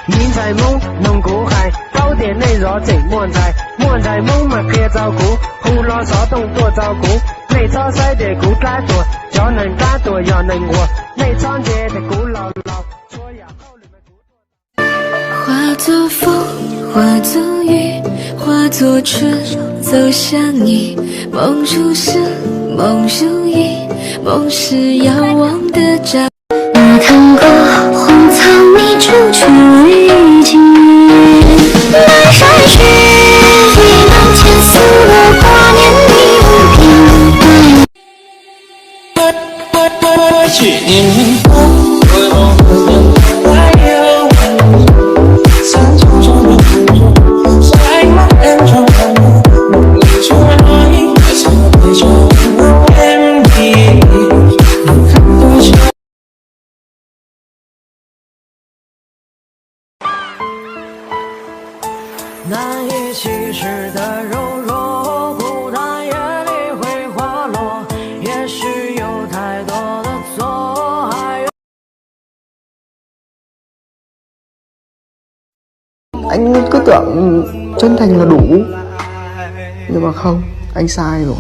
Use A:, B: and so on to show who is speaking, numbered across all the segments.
A: 人在梦，能过海，搞点内热这莫在，莫在梦嘛可照顾，胡乱骚动多照顾，内草塞的顾干多，叫能干多要能活，内场街的顾老老，说要考虑
B: 化作风，化作雨，化作春，走向你。梦如诗，梦如影，梦是遥望的掌。
C: 我看过荒草迷处春雨尽，南山雪雨满千丝，我挂念你不平。
D: 难以启齿的柔弱，孤单夜里会滑落。也许有太多的错，还有。
E: Anh cứ tưởng chân thành là đủ, nhưng mà không, anh sai rồi.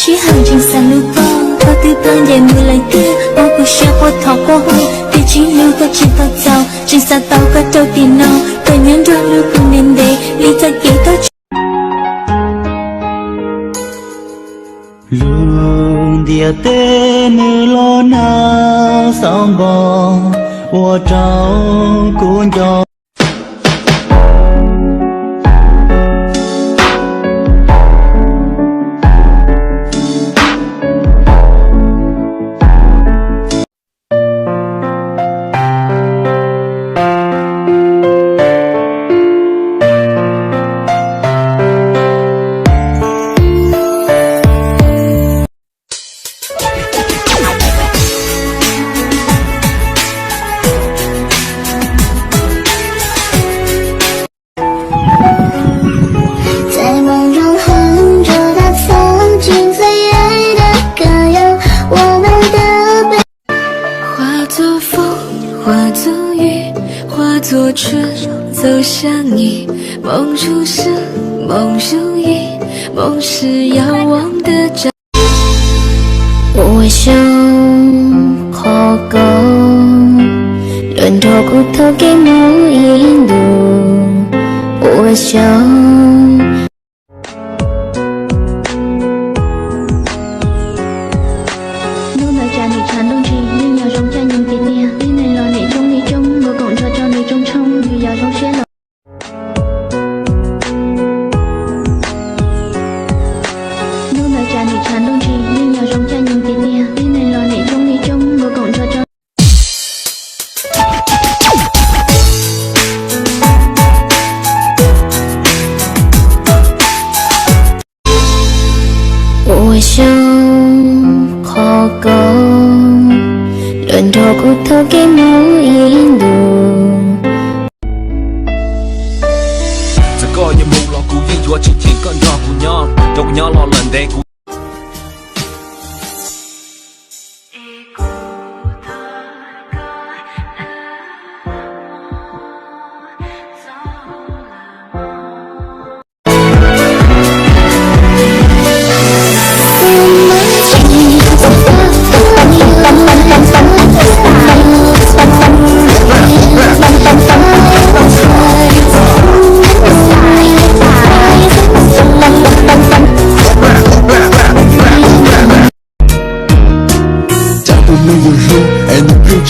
C: Chỉ hành trình xa lưu vong, bao tư ban dài mưa lời kia, bao cuộc share qua thọ qua hôi, thì chỉ lưu có chỉ tao giàu, trên xa tao có trâu tiền nào, cả nhân ra lưu cùng nên để, lý ta kể tao.
F: 路的灯笼那上榜，我找公交。
B: 化作雨，化作春，走向你。梦如诗，梦如影，梦是遥望的掌。
C: 我想可讲，轮头骨头给我引路。我想。 我想可讲，轮头骨头给我引路。
G: 这个夜幕老古音乐今天跟着姑娘，让姑娘老冷的姑。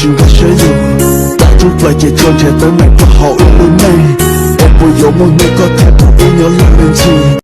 H: 我学友，大众发现窗前的那个好运的美，我不幽默那个态度，不要冷冷清。